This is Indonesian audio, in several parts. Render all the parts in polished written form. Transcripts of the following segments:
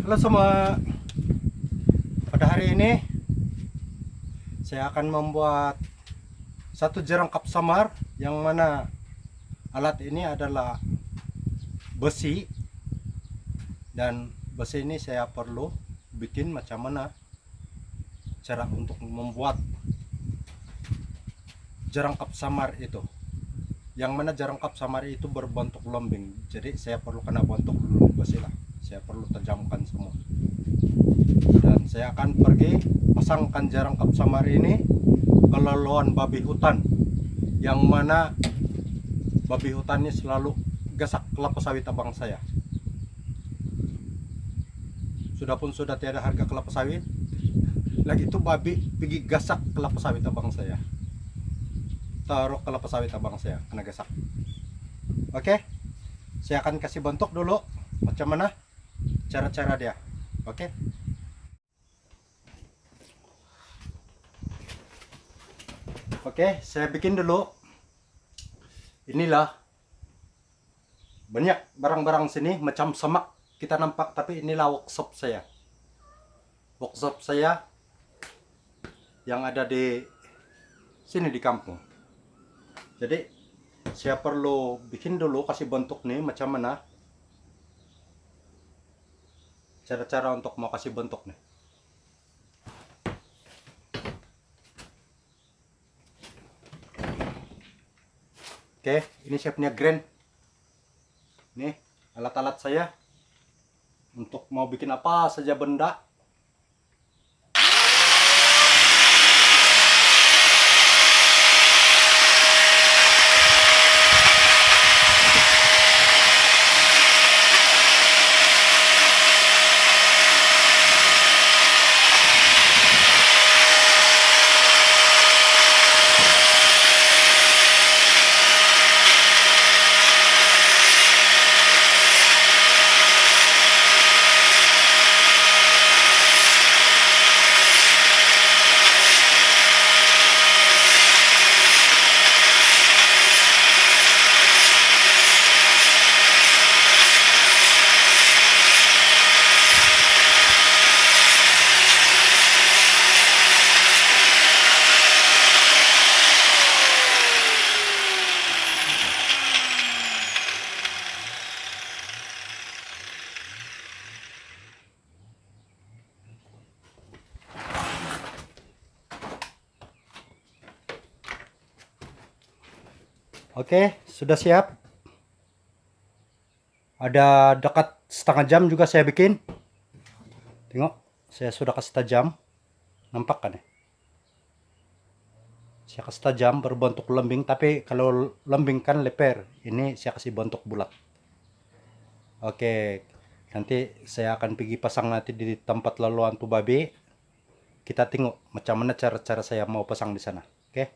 Halo semua, pada hari ini saya akan membuat satu jerangkap samar, yang mana alat ini adalah besi, dan besi ini saya perlu bikin macam mana cara untuk membuat jerangkap samar itu, yang mana jerangkap samar itu berbentuk lembing. Jadi saya perlu kena bentuk dulu besi lah, saya perlu tajamkan semua, dan saya akan pergi pasangkan jerangkap samar ini ke laluan babi hutan, yang mana babi hutan ini selalu gasak kelapa sawit abang saya. Sudah tiada harga kelapa sawit, lagi itu babi pergi gasak kelapa sawit abang saya, taruh kelapa sawit abang saya kena gasak. Oke, saya akan kasih bentuk dulu macam mana cara-cara dia. Oke. Oke, saya bikin dulu. Inilah banyak barang-barang sini macam semak kita nampak, tapi inilah workshop saya. Workshop saya yang ada di sini di kampung. Jadi saya perlu bikin dulu, kasih bentuk nih macam mana cara-cara untuk mau kasih bentuk nih. Oke, ini saya punya grand. Nih alat-alat saya untuk mau bikin apa saja benda. Oke, sudah siap. Ada dekat setengah jam juga saya bikin. Tengok, saya sudah kasih tajam. Nampak kan ya? Saya kasih tajam berbentuk lembing, tapi kalau lembing kan leper. Ini saya kasih bentuk bulat. Oke, nanti saya akan pergi pasang nanti di tempat laluan tuh babi. Kita tengok macam mana cara-cara saya mau pasang di sana. Oke.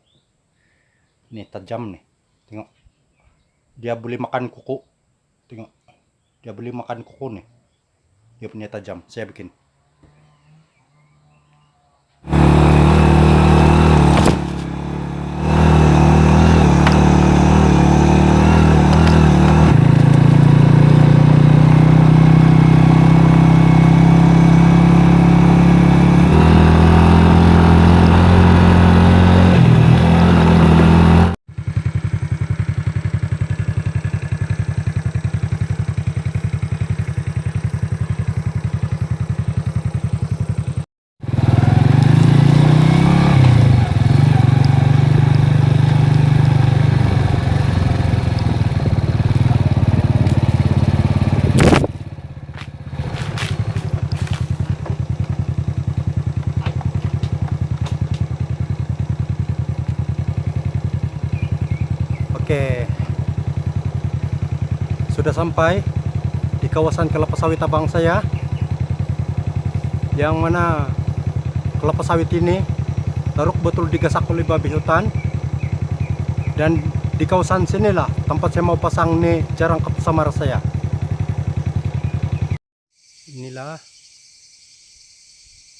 Ini tajam nih. Tengok, dia boleh makan kuku. Tengok, dia boleh makan kuku nih. Dia punya tajam, saya bikin. Oke, sudah sampai di kawasan kelapa sawit abang saya, yang mana kelapa sawit ini Taruk betul digasak oleh babi hutan. Dan di kawasan sinilah tempat saya mau pasang nih jarang kap samar saya. Inilah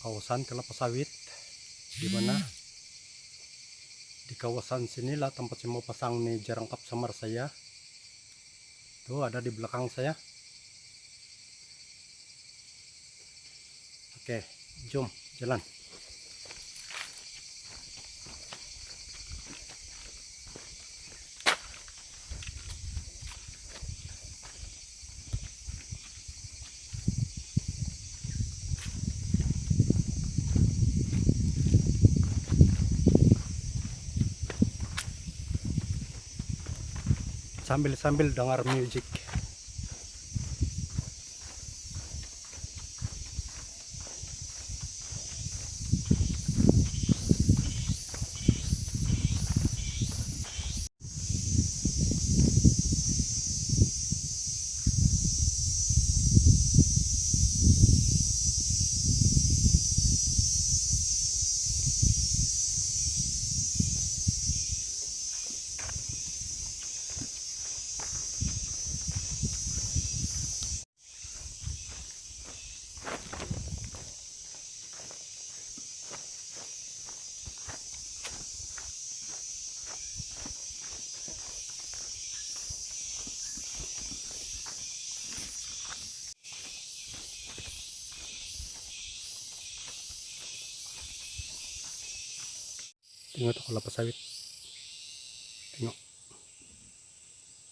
kawasan kelapa sawit, di mana di kawasan sinilah tempat saya mau pasang nih jarang kap samar saya. Tuh ada di belakang saya. Oke, jom jalan. Sambil dengar musik. Tengok tuh kelapa sawit. Tengok.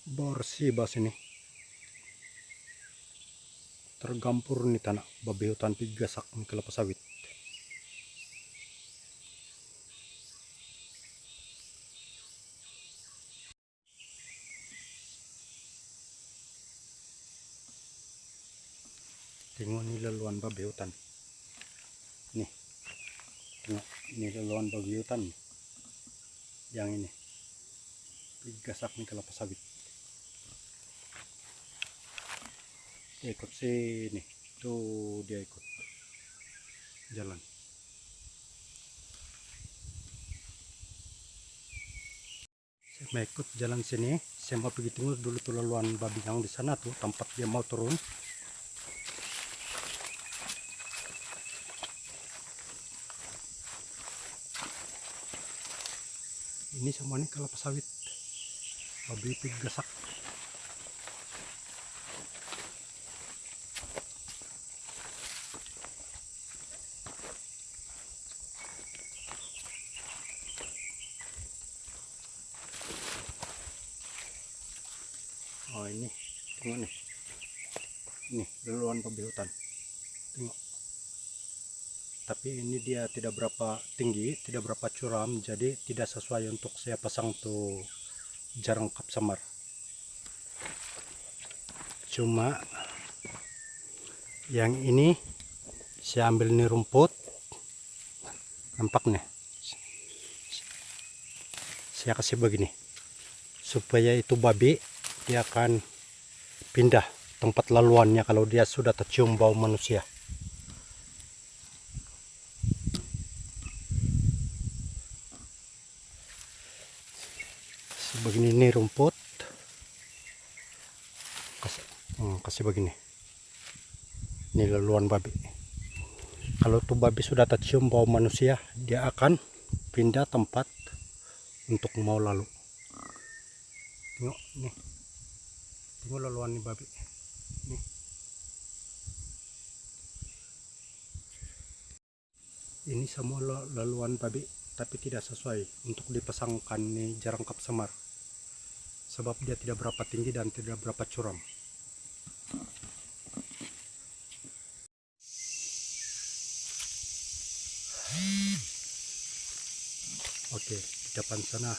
Bersih bas ini. Tergampur nih tanah. Babi hutan pi gasak nih kelapa sawit. Tengok nih leluan babi hutan. Nih. Tengok, ini leluan babi hutan nih. Yang ini. Pi gasak nih kelapa sawit. Dia ikut sini. Tuh dia ikut jalan. Saya mau ikut jalan sini. Saya mau pergi tengok dulu tuh leluan babi yang di sana tuh tempat dia mau turun. Ini semuanya kelapa sawit. Babi pi gasak. Oh ini, tengok nih. Ini leluan babi hutan. Tengok. Tapi ini dia tidak berapa tinggi, tidak berapa curam, jadi tidak sesuai untuk saya pasang tuh jarang kap samar. Cuma yang ini saya ambil nih rumput, nampak nih. Saya kasih begini, supaya itu babi dia akan pindah tempat laluannya kalau dia sudah tercium bau manusia. Begini nih rumput, kasih begini. Ini leluan babi. Kalau tuh babi sudah tercium bau manusia, dia akan pindah tempat untuk mau lalu. Tengok nih, tengok leluan nih babi. Nih. Ini semua leluan babi, tapi tidak sesuai untuk dipasangkan nih jarang kap samar. Sebab dia tidak berapa tinggi dan tidak berapa curam. Oke, di depan sana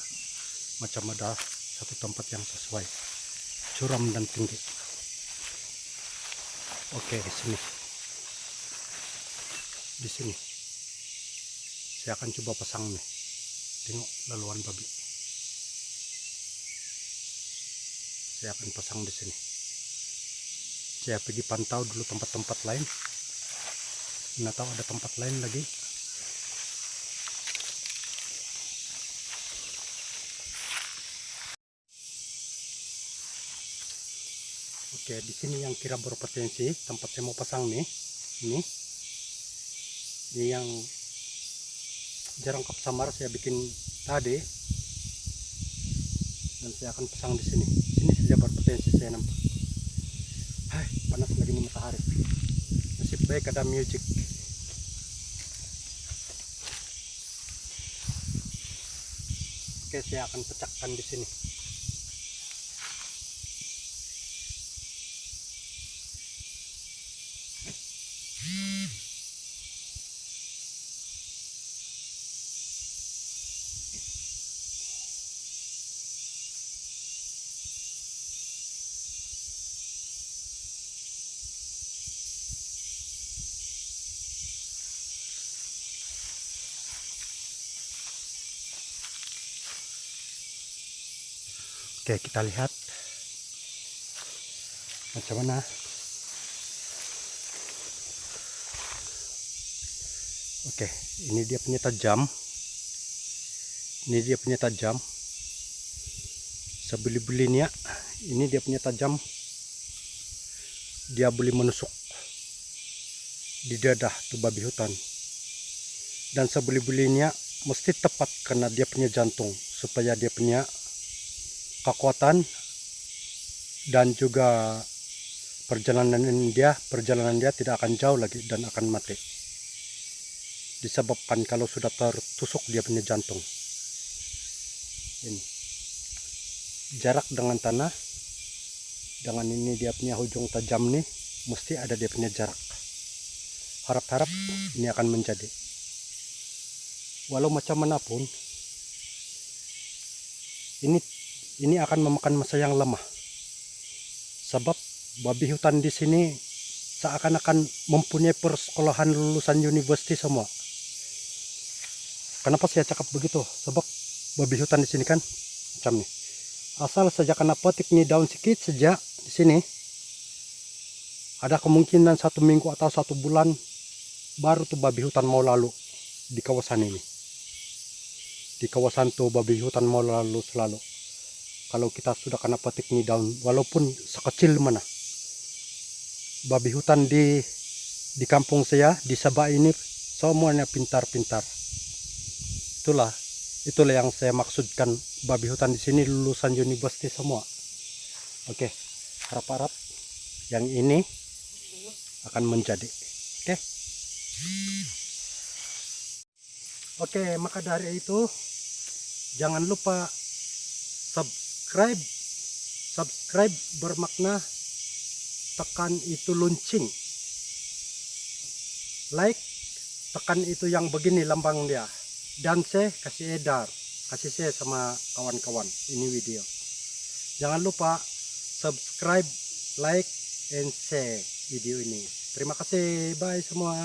macam ada satu tempat yang sesuai, curam dan tinggi. Oke, di sini. Di sini. Saya akan coba pasang nih. Tengok leluan babi. Saya akan pasang di sini. Saya pergi pantau dulu tempat-tempat lain. Nggak tahu ada tempat lain lagi. Oke, di sini yang kira berpotensi tempat saya mau pasang nih. Ini yang jarang kap samar saya bikin tadi, dan saya akan pasang di sini. Sini saja berpotensi saya nampak. Hai, panas lagi nih matahari. Nasib baik ada music. Oke, saya akan pecahkan di sini. Oke, kita lihat macam mana. Oke, ini dia punya tajam. Ini dia punya tajam. Sebeli-belinya, ini dia punya tajam. Dia boleh menusuk di dada tuh babi hutan. Dan sebeli-belinya mesti tepat karena dia punya jantung, supaya dia punya kekuatan dan juga perjalanan dia tidak akan jauh lagi dan akan mati. Disebabkan kalau sudah tertusuk dia punya jantung. Ini jarak dengan tanah, dengan ini dia punya ujung tajam nih, mesti ada dia punya jarak. Harap-harap ini akan menjadi. Walau macam manapun, ini akan memakan masa yang lama. Sebab babi hutan di sini seakan-akan mempunyai persekolahan lulusan university semua. Kenapa saya cakap begitu? Sebab babi hutan di sini kan macam nih. Asal saja kena petik nih daun sedikit saja di sini, ada kemungkinan 1 minggu atau 1 bulan baru tuh babi hutan mau lalu di kawasan ini. Di kawasan tuh babi hutan mau lalu selalu. Kalau kita sudah kena petik nih daun, walaupun sekecil mana, babi hutan di kampung saya di Sabah ini semuanya pintar-pintar. Itulah yang saya maksudkan, babi hutan di sini lulusan university semua. Oke, harap-harap yang ini akan menjadi. Oke, maka dari itu jangan lupa subscribe bermakna tekan itu lonceng, like tekan itu yang begini lambang dia, dan saya kasih share sama kawan-kawan ini video. Jangan lupa subscribe, like, and share video ini. Terima kasih, bye semua.